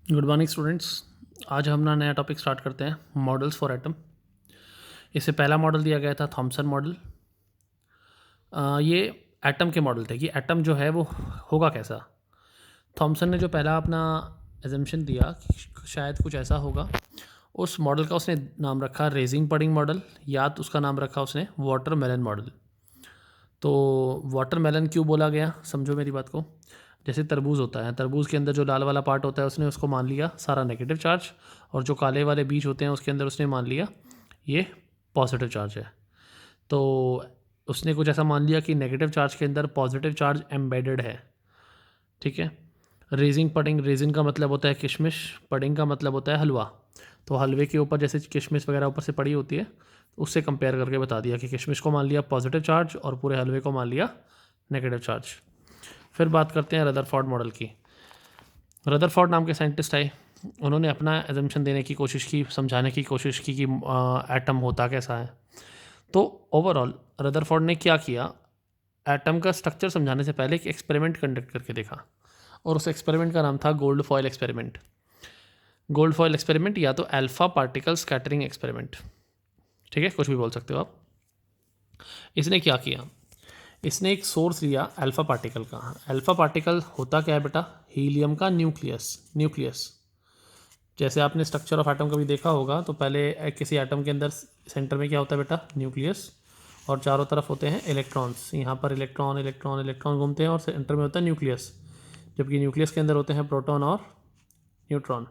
Good morning students. आज हम ना नया टॉपिक स्टार्ट करते हैं, मॉडल्स फॉर एटम। इससे पहला मॉडल दिया गया था थॉमसन मॉडल। ये एटम के मॉडल थे कि एटम जो है वो होगा कैसा। थॉमसन ने जो पहला अपना एजम्पशन दिया कि शायद कुछ ऐसा होगा, उस मॉडल का उसने नाम रखा रेजिंग पडिंग मॉडल, या तो उसका नाम रखा उसने वाटरमेलन मॉडल। तो वाटरमेलन क्यों बोला गया, समझो मेरी बात को। जैसे तरबूज होता है, तरबूज के अंदर जो लाल वाला पार्ट होता है उसने उसको मान लिया सारा नेगेटिव चार्ज, और जो काले वाले बीज होते हैं उसके अंदर उसने मान लिया ये पॉजिटिव चार्ज है। तो उसने कुछ ऐसा मान लिया कि नेगेटिव चार्ज के अंदर पॉजिटिव चार्ज एम्बेडेड है। ठीक है। रेजिंग पडिंग, रेजिन का मतलब होता है किशमिश, पडिंग का मतलब होता है हलवा। तो हलवे के ऊपर जैसे किशमिश वगैरह ऊपर से पड़ी होती है, तो उससे कंपेयर करके बता दिया कि किशमिश को मान लिया पॉजिटिव चार्ज और पूरे हलवे को मान लिया नेगेटिव चार्ज। फिर बात करते हैं रदरफोर्ड मॉडल की। रदरफोर्ड नाम के साइंटिस्ट आए, उन्होंने अपना एजम्पशन देने की कोशिश की, समझाने की कोशिश की कि एटम होता कैसा है। तो ओवरऑल रदरफोर्ड ने क्या किया, एटम का स्ट्रक्चर समझाने से पहले एक एक्सपेरिमेंट कंडक्ट करके देखा, और उस एक्सपेरिमेंट का नाम था gold foil experiment. Gold foil experiment या तो अल्फा पार्टिकल स्कैटरिंग एक्सपेरिमेंट, ठीक है, कुछ भी बोल सकते हो आप। इसने क्या किया, इसने एक सोर्स लिया अल्फा पार्टिकल का। अल्फा पार्टिकल होता क्या है बेटा, हीलियम का न्यूक्लियस। न्यूक्लियस जैसे आपने स्ट्रक्चर ऑफ एटम कभी देखा होगा, तो पहले किसी एटम के अंदर सेंटर में क्या होता है बेटा, न्यूक्लियस, और चारों तरफ होते हैं इलेक्ट्रॉन्स। यहाँ पर इलेक्ट्रॉन इलेक्ट्रॉन इलेक्ट्रॉन घूमते हैं, और सेंटर में होता है न्यूक्लियस। जबकि न्यूक्लियस के अंदर होते हैं प्रोटॉन और न्यूट्रॉन।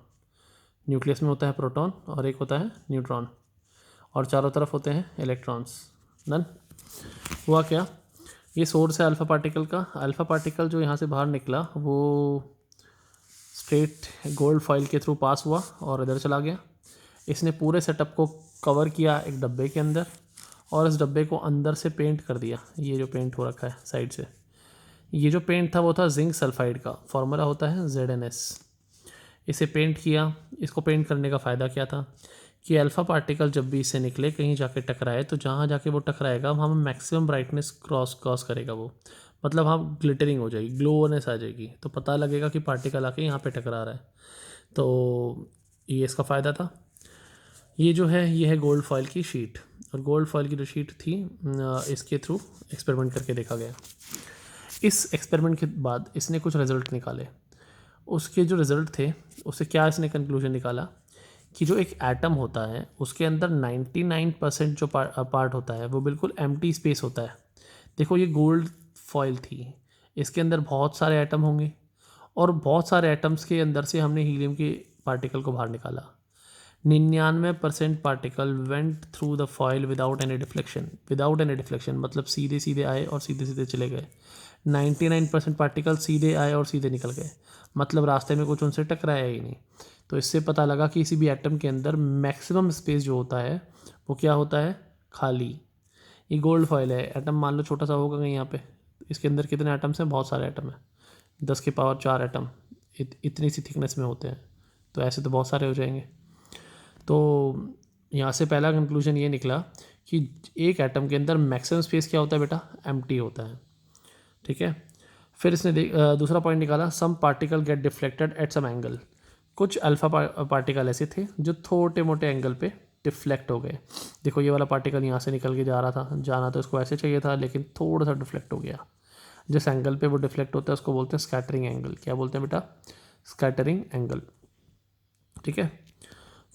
न्यूक्लियस में होता है प्रोटॉन और एक होता है न्यूट्रॉन, और चारों तरफ होते हैं इलेक्ट्रॉन्स। डन। हुआ क्या, ये सोर्स है अल्फ़ा पार्टिकल का। अल्फ़ा पार्टिकल जो यहाँ से बाहर निकला वो स्ट्रेट गोल्ड फॉइल के थ्रू पास हुआ और इधर चला गया। इसने पूरे सेटअप को कवर किया एक डब्बे के अंदर, और इस डब्बे को अंदर से पेंट कर दिया। ये जो पेंट हो रखा है साइड से, ये जो पेंट था वो था जिंक सल्फाइड का, फॉर्मूला होता है ZnS। इसे पेंट किया। इसको पेंट करने का फ़ायदा क्या था कि अल्फ़ा पार्टिकल जब भी इससे निकले कहीं जाके टकराए, तो जहाँ जाके वो टकराएगा वहाँ मैक्सिमम ब्राइटनेस क्रॉस करेगा वो, मतलब वहाँ ग्लिटरिंग हो जाएगी, ग्लोनेस आ जाएगी, तो पता लगेगा कि पार्टिकल आके यहाँ पे टकरा रहा है। तो ये इसका फ़ायदा था। ये जो है ये है गोल्ड फॉइल की शीट, और गोल्ड फॉइल की जो शीट थी इसके थ्रू एक्सपेरिमेंट करके देखा गया। इस एक्सपेरिमेंट के बाद इसने कुछ रिजल्ट निकाले। उसके जो रिज़ल्ट थे उससे क्या इसने कंक्लूजन निकाला कि जो एक एटम होता है उसके अंदर 99% जो पार्ट होता है वो बिल्कुल एम्प्टी स्पेस होता है। देखो ये गोल्ड फॉइल थी, इसके अंदर बहुत सारे एटम होंगे, और बहुत सारे एटम्स के अंदर से हमने हीलियम के पार्टिकल को बाहर निकाला। 99% particle went through the foil without any deflection. Without any deflection मतलब सीधे सीधे आए और सीधे सीधे चले गए। 99% पार्टिकल सीधे आए और सीधे निकल गए, मतलब रास्ते में कुछ उनसे टकराया ही नहीं। तो इससे पता लगा कि किसी भी एटम के अंदर मैक्सिमम स्पेस जो होता है वो क्या होता है, खाली। ये गोल्ड फॉइल है, एटम मान लो छोटा सा होगा कहीं यहाँ पे, इसके अंदर कितने एटम्स हैं, बहुत सारे एटम हैं, 10⁴ एटम इतनी सी थिकनेस में होते हैं। तो ऐसे तो बहुत सारे हो जाएंगे। तो यहाँ से पहला कंक्लूजन ये निकला कि एक एटम के अंदर मैक्सिमम स्पेस क्या होता है बेटा, एम्प्टी होता है। ठीक है। फिर इसने दूसरा पॉइंट निकाला, some particle get deflected at some angle. कुछ अल्फ़ा पार्टिकल ऐसे थे जो छोटे मोटे एंगल पे डिफ्लेक्ट हो गए। देखो ये वाला पार्टिकल यहाँ से निकल के जा रहा था, जाना तो इसको ऐसे चाहिए था, लेकिन थोड़ा सा डिफ्लेक्ट हो गया। जिस एंगल पे वो डिफ्लेक्ट होता है उसको बोलते हैं स्कैटरिंग एंगल। क्या बोलते हैं बेटा, स्कैटरिंग एंगल। ठीक है।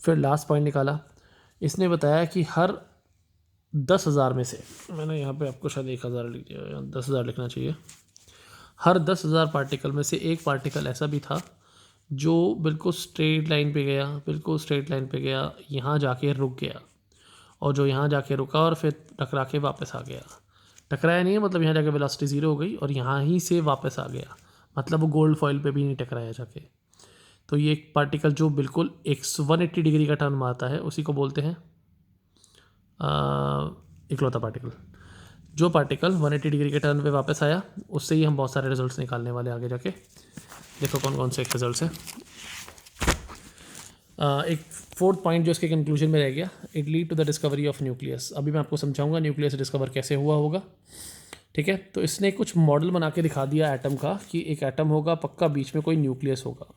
फिर लास्ट पॉइंट निकाला, इसने बताया कि हर 10,000 में से, मैंने यहाँ पे आपको शायद 1,000 लिख दिया, 10,000 लिखना चाहिए। हर 10,000 पार्टिकल में से एक पार्टिकल ऐसा भी था जो बिल्कुल स्ट्रेट लाइन पे गया, बिल्कुल स्ट्रेट लाइन पे गया, यहाँ जाके रुक गया, और जो यहाँ जाके रुका और फिर टकरा के वापस आ गया। टकराया नहीं है मतलब यहाँ जाके वेलोसिटी 0 हो गई और यहाँ ही से वापस आ गया, मतलब वो गोल्ड फॉइल पे भी नहीं टकराया जाके। तो ये एक पार्टिकल जो बिल्कुल 180 डिग्री का टर्न मारता है उसी को बोलते हैं इकलौता पार्टिकल। जो पार्टिकल 180 डिग्री के टर्न पे वापस आया, उससे ही हम बहुत सारे रिजल्ट्स निकालने वाले आगे जाके। देखो कौन कौन से रिजल्ट्स हैं। एक फोर्थ पॉइंट जो इसके कंक्लूजन में रह गया, it lead to the discovery of nucleus. अभी मैं आपको समझाऊंगा न्यूक्लियस डिस्कवर कैसे हुआ होगा। ठीक है। तो इसने कुछ मॉडल बना के दिखा दिया एटम का कि एक एटम होगा पक्का, बीच में कोई न्यूक्लियस होगा।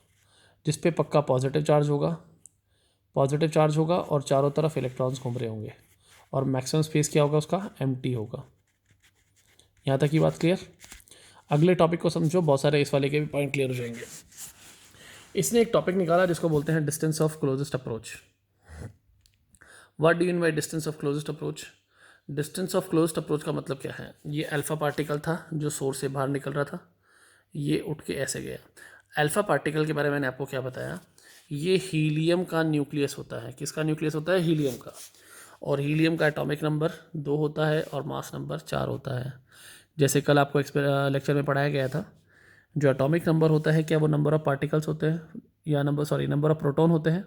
जिस पे पक्का पॉजिटिव चार्ज होगा और चारों तरफ इलेक्ट्रॉन्स घूम रहे होंगे, और मैक्सिमम स्पेस क्या होगा उसका, एम्प्टी होगा। यहाँ तक की बात क्लियर। अगले टॉपिक को समझो, बहुत सारे इस वाले के भी पॉइंट क्लियर हो जाएंगे। इसने एक टॉपिक निकाला जिसको बोलते हैं distance of closest approach. What do you mean by distance of closest approach? Distance of closed approach का मतलब क्या है? ये अल्फा पार्टिकल था जो सोर्स से बाहर निकल रहा था, ये उठ के ऐसे गया। अल्फा पार्टिकल के बारे में मैंने आपको क्या बताया, ये हीलियम का न्यूक्लियस होता है। किसका न्यूक्लियस होता है? हीलियम का। और हीलियम का एटॉमिक नंबर 2 होता है और मास नंबर 4 होता है। जैसे कल आपको लेक्चर में पढ़ाया गया था, जो एटॉमिक नंबर होता है क्या वो नंबर ऑफ पार्टिकल्स होते हैं या नंबर ऑफ प्रोटॉन होते हैं।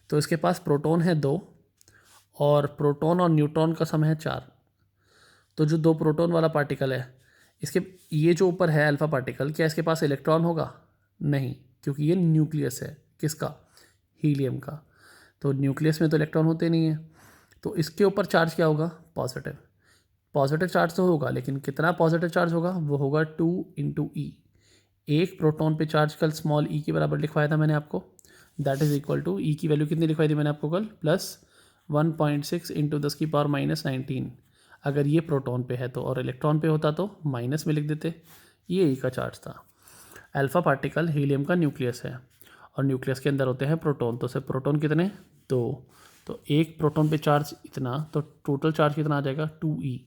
तो इसके पास प्रोटॉन है 2 और प्रोटॉन और न्यूट्रॉन का सम है 4। तो जो 2 प्रोटॉन वाला पार्टिकल है, इसके ये जो ऊपर है अल्फा पार्टिकल, क्या इसके पास इलेक्ट्रॉन होगा? नहीं, क्योंकि ये न्यूक्लियस है। किसका? हीलियम का। तो न्यूक्लियस में तो इलेक्ट्रॉन होते नहीं है, तो इसके ऊपर चार्ज क्या होगा? पॉजिटिव चार्ज तो होगा, लेकिन कितना पॉजिटिव चार्ज होगा? वो होगा 2 × E। एक प्रोटॉन पे चार्ज कल स्मॉल ई के बराबर लिखवाया था मैंने आपको, दैट इज इक्वल टू, ई की वैल्यू कितनी लिखवाई थी मैंने आपको कल? +1.6 × 10⁻⁻19। अगर ये प्रोटॉन पे है तो, और इलेक्ट्रॉन पे होता तो माइनस में लिख देते। ये ई का चार्ज था। अल्फा पार्टिकल हीलियम का न्यूक्लियस है और न्यूक्लियस के अंदर होते हैं प्रोटॉन। तो सिर्फ प्रोटॉन कितने? 2। तो एक प्रोटॉन पे चार्ज इतना, तो टोटल चार्ज कितना आ जाएगा? 2E।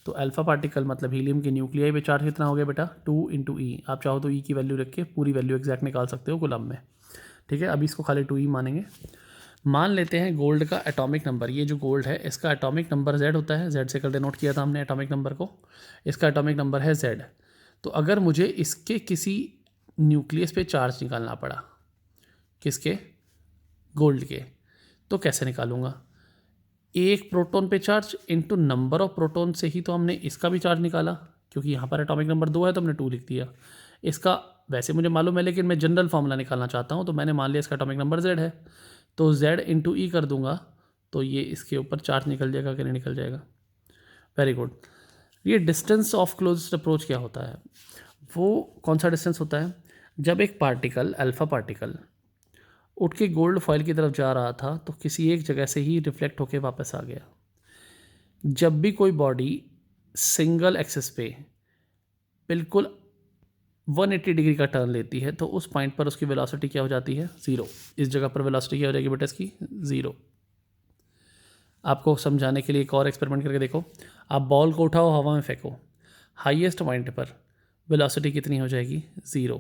तो अल्फा पार्टिकल मतलब हीलियम के न्यूक्लियाई पे चार्ज कितना हो गया बेटा? 2 × E। आप चाहो तो E की वैल्यू रख के पूरी वैल्यू एग्जैक्ट निकाल सकते हो कूलम में, ठीक है। अभी इसको खाली 2E मानेंगे। मान लेते हैं गोल्ड का एटॉमिक नंबर, ये जो गोल्ड है इसका एटॉमिक नंबर Z होता है। Z से कल डिनोट किया था हमने एटॉमिक नंबर को। इसका एटॉमिक नंबर है Z। तो अगर मुझे इसके किसी न्यूक्लियस पे चार्ज निकालना पड़ा, किसके? गोल्ड के, तो कैसे निकालूंगा? एक प्रोटॉन पे charge into number of proton से ही तो हमने इसका भी चार्ज निकाला, क्योंकि यहाँ पर एटॉमिक नंबर 2 है तो हमने 2 लिख दिया। इसका वैसे मुझे मालूम है, लेकिन मैं जनरल फार्मूला निकालना चाहता हूँ, तो मैंने मान लिया इसका एटॉमिक नंबर Z है, तो Z × E कर दूंगा, तो ये इसके ऊपर चार्ज निकल जाएगा कि नहीं निकल जाएगा? Very good. ये डिस्टेंस ऑफ क्लोजेस्ट अप्रोच क्या होता है? वो कौन सा डिस्टेंस होता है? जब एक पार्टिकल, अल्फा पार्टिकल, उठ के गोल्ड फॉइल की तरफ जा रहा था तो किसी एक जगह से ही रिफ्लेक्ट होके वापस आ गया। जब भी कोई बॉडी सिंगल एक्सिस पे बिल्कुल 180 डिग्री का टर्न लेती है तो उस पॉइंट पर उसकी वेलोसिटी क्या हो जाती है? 0। इस जगह पर वेलोसिटी क्या हो जाएगी बेटा इसकी? 0। आपको समझाने के लिए एक और एक्सपेरिमेंट करके देखो। आप बॉल को उठाओ, हवा में फेंको, हाईएस्ट पॉइंट पर वेलोसिटी कितनी हो जाएगी? 0।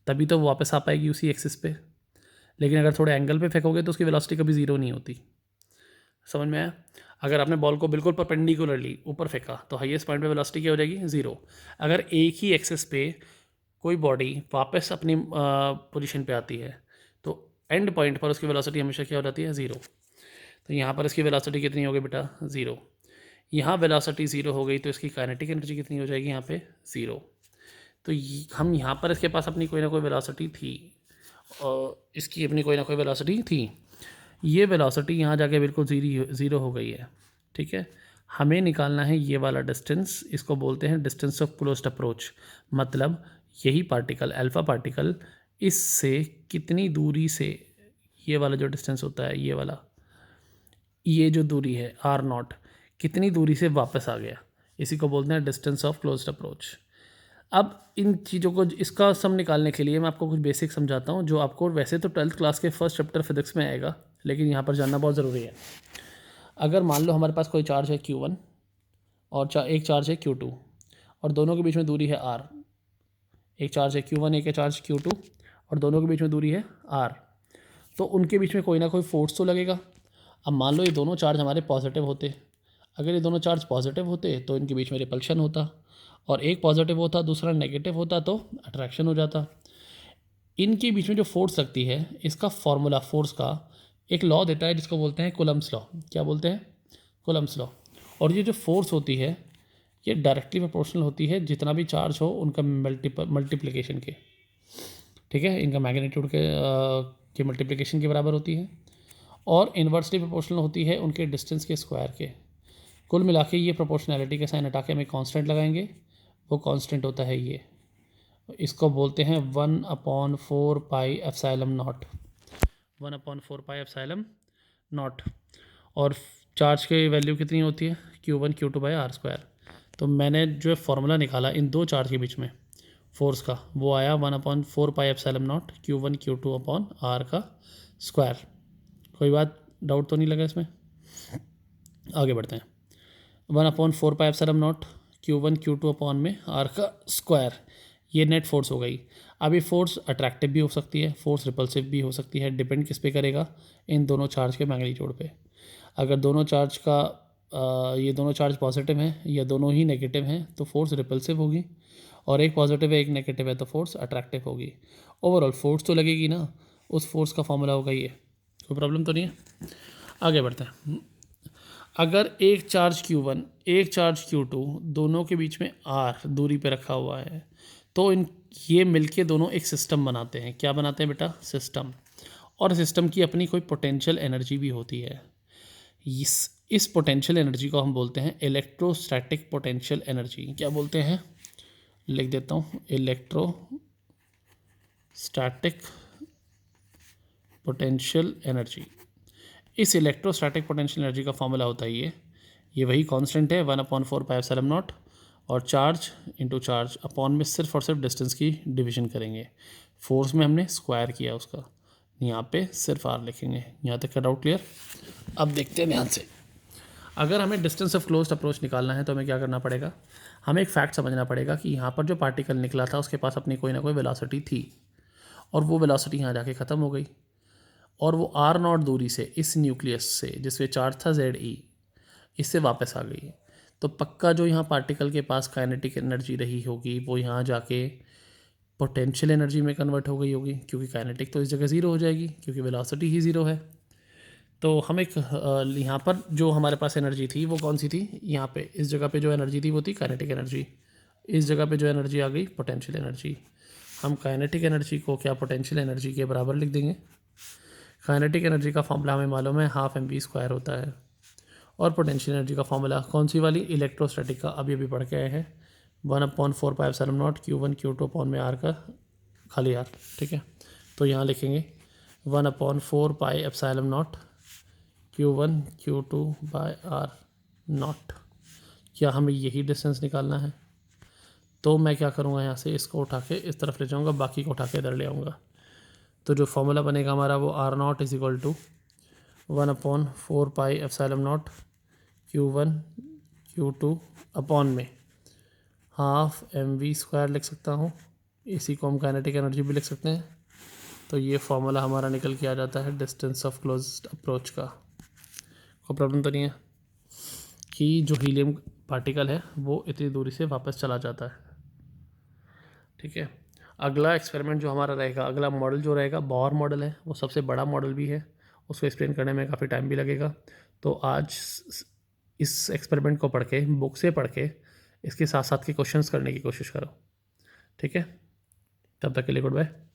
तभी तो वो वापस आ पाएगी उसी एक्सिस पे। लेकिन अगर थोड़े एंगल पे फेंकोगे तो उसकी वेलोसिटी कभी 0 नहीं होती। समझ में आया? अगर आपने बॉल को बिल्कुल परपेंडिकुलरली ऊपर फेंका तो हाईएस्ट पॉइंट पे वेलोसिटी क्या हो जाएगी? 0। अगर एक ही एक्सिस पे कोई बॉडी वापस अपनी पोजीशन पे आती है तो एंड पॉइंट पर उसकी वेलोसिटी हमेशा क्या हो जाती है? 0। तो यहाँ पर इसकी वेलोसिटी कितनी होगी बेटा? 0। यहाँ वेलोसिटी 0 हो गई तो इसकी काइनेटिक एनर्जी कितनी हो जाएगी? यहाँ पे 0। तो हम यहाँ पर इसके पास अपनी कोई ना कोई वेलोसिटी थी और इसकी अपनी कोई ना कोई वेलोसिटी थी। ये वेलोसिटी यहाँ जाके बिल्कुल 0 हो गई है, ठीक है। हमें निकालना है ये वाला डिस्टेंस, इसको बोलते हैं डिस्टेंस ऑफ क्लोज्ड अप्रोच। मतलब यही पार्टिकल, अल्फा पार्टिकल, इससे कितनी दूरी से, ये वाला जो डिस्टेंस होता है, ये वाला, ये जो दूरी है R0, कितनी दूरी से वापस आ गया, इसी को बोलते हैं डिस्टेंस ऑफ क्लोज्ड अप्रोच। अब इन चीज़ों को, इसका सम निकालने के लिए मैं आपको कुछ बेसिक समझाता हूँ, जो आपको वैसे तो 12th क्लास के फर्स्ट चैप्टर फिजिक्स में आएगा, लेकिन यहाँ पर जानना बहुत ज़रूरी है। अगर मान लो हमारे पास कोई चार्ज है Q1 और एक चार्ज है Q2 और दोनों के बीच में दूरी है R। एक चार्ज है Q1, एक चार्ज Q2 और दोनों के बीच में दूरी है R। तो उनके बीच में कोई ना कोई फोर्स तो लगेगा। अब मान लो ये दोनों चार्ज हमारे पॉजिटिव होते, अगर ये दोनों चार्ज पॉजिटिव होते तो इनके बीच में रिपल्शन होता, और एक पॉजिटिव होता दूसरा नेगेटिव होता तो अट्रैक्शन हो जाता। इनके बीच में जो फोर्स लगती है, इसका फॉर्मूला फोर्स का एक लॉ देता है जिसको बोलते हैं कूलम्ब्स लॉ। क्या बोलते हैं? Coulomb's law. और ये जो फोर्स होती है ये डायरेक्टली प्रोपोर्शनल होती है जितना भी चार्ज हो उनका मल्टीप्लिकेशन के, ठीक है, इनका मैग्नीट्यूड के मल्टीप्लिकेशन के बराबर होती है, और इन्वर्सली प्रोपोर्शनल होती है उनके डिस्टेंस के स्क्वायर के। कुल मिला के ये प्रोपोर्शनैलिटी के साइन हटा के हम एक कांस्टेंट लगाएंगे, वो कांस्टेंट होता है ये, इसको बोलते हैं 1/4 pi epsilon not, 1/4 pi epsilon not. और चार्ज की वैल्यू कितनी होती है, Q1 Q2/r²। तो मैंने जो फार्मूला निकाला इन दो चार्ज के बीच में फोर्स का, वो आया 1/4 pi epsilon naught Q1 Q2/r का स्क्वायर। कोई बात डाउट तो नहीं लगा इसमें? आगे बढ़ते हैं। 1/4 pi epsilon naught Q1 Q2/r का स्क्वायर, ये नेट फोर्स हो गई। अब ये फोर्स अट्रैक्टिव भी हो सकती है, फोर्स रिपल्सिव भी हो सकती है, डिपेंड किस पे करेगा, इन दोनों चार्ज के मैग्नीट्यूड पे। अगर दोनों चार्ज का ये दोनों चार्ज पॉजिटिव हैं या दोनों ही नेगेटिव हैं तो फोर्स रिपल्सिव होगी, और एक पॉजिटिव है एक नेगेटिव है तो फोर्स अट्रैक्टिव होगी। ओवरऑल फोर्स तो लगेगी ना, उस फोर्स का फॉर्मूला होगा ये। कोई प्रॉब्लम तो नहीं है? आगे बढ़ते हैं। अगर एक चार्ज Q1 एक चार्ज Q2 दोनों के बीच में r दूरी पे रखा हुआ है तो ये मिलके दोनों एक सिस्टम बनाते हैं। क्या बनाते हैं बेटा? सिस्टम। और सिस्टम की अपनी कोई पोटेंशियल एनर्जी भी होती है। इस पोटेंशियल एनर्जी को हम बोलते हैं इलेक्ट्रोस्टैटिक पोटेंशियल एनर्जी। क्या बोलते हैं? लिख देता हूँ, इलेक्ट्रोस्टैटिक पोटेंशियल एनर्जी। इस इलेक्ट्रोस्टैटिक पोटेंशियल एनर्जी का फॉर्मूला होता है ये वही कांस्टेंट है 1/4 पाई एप्सिलॉन नॉट, और चार्ज इंटू चार्ज अपॉन में सिर्फ और सिर्फ डिस्टेंस की डिवीजन करेंगे। फोर्स में हमने स्क्वायर किया उसका, यहाँ पे सिर्फ आर लिखेंगे। यहाँ तक का डाउट क्लियर? अब देखते हैं ध्यान से। अगर हमें डिस्टेंस ऑफ क्लोज्ड अप्रोच निकालना है तो हमें क्या करना पड़ेगा? हमें एक फैक्ट समझना पड़ेगा कि यहाँ पर जो पार्टिकल निकला था उसके पास अपनी कोई ना कोई वेलोसिटी थी, और वो वेलोसिटी यहाँ जाके ख़त्म हो गई, और वो r0 दूरी से इस न्यूक्लियस से जिसमें चार्ज था Ze, इससे वापस आ गई। तो पक्का जो यहाँ पार्टिकल के पास काइनेटिक एनर्जी रही होगी वो यहाँ जाके पोटेंशियल एनर्जी में कन्वर्ट हो गई होगी, क्योंकि काइनेटिक तो इस जगह ज़ीरो हो जाएगी क्योंकि वेलोसिटी ही ज़ीरो है। तो हम एक यहाँ पर जो हमारे पास एनर्जी थी वो कौन सी थी? यहाँ पे इस जगह पे जो एनर्जी थी वो थी काइनेटिक एनर्जी। इस जगह पे जो एनर्जी आ गई पोटेंशियल एनर्जी। हम काइनेटिक एनर्जी को क्या पोटेंशियल एनर्जी के बराबर लिख देंगे। काइनेटिक एनर्जी का फॉर्मूला हमें मालूम है, हाफ mv² होता है। और पोटेंशियल एनर्जी का फॉर्मूला कौन सी वाली? इलेक्ट्रोस्टैटिक का, अभी पढ़ के आए हैं, 1/4 pi epsilon naught Q1 Q2/r का खाली r। ठीक है, तो यहाँ लिखेंगे 1/4 pi epsilon naught Q1 Q2/r0। क्या हमें यही डिस्टेंस निकालना है? तो मैं क्या करूँगा, यहाँ से इसको उठा के इस तरफ ले जाऊँगा, बाकी को उठा के इधर ले आऊँगा। तो जो फॉर्मूला बनेगा हमारा वो r0 is equal to 1/4 pi epsilon naught Q1 Q2 upon में हाफ mv² लिख सकता हूँ। इसी को हम काइनेटिक एनर्जी भी लिख सकते हैं। तो ये फॉर्मूला हमारा निकल के आ जाता है डिस्टेंस ऑफ क्लोज्ड अप्रोच का। कोई प्रॉब्लम तो नहीं है कि जो हीलियम पार्टिकल है वो इतनी दूरी से वापस चला जाता है। ठीक है, अगला एक्सपेरिमेंट जो हमारा रहेगा, अगला मॉडल जो रहेगा बोर मॉडल है, वो सबसे बड़ा मॉडल भी है, उसको एक्सप्लेन करने में काफ़ी टाइम भी लगेगा। तो आज इस एक्सपेरिमेंट को पढ़ के, बुक से पढ़ के, इसके साथ साथ के क्वेश्चंस करने की कोशिश करो। ठीक है, तब तक के लिए गुड बाय।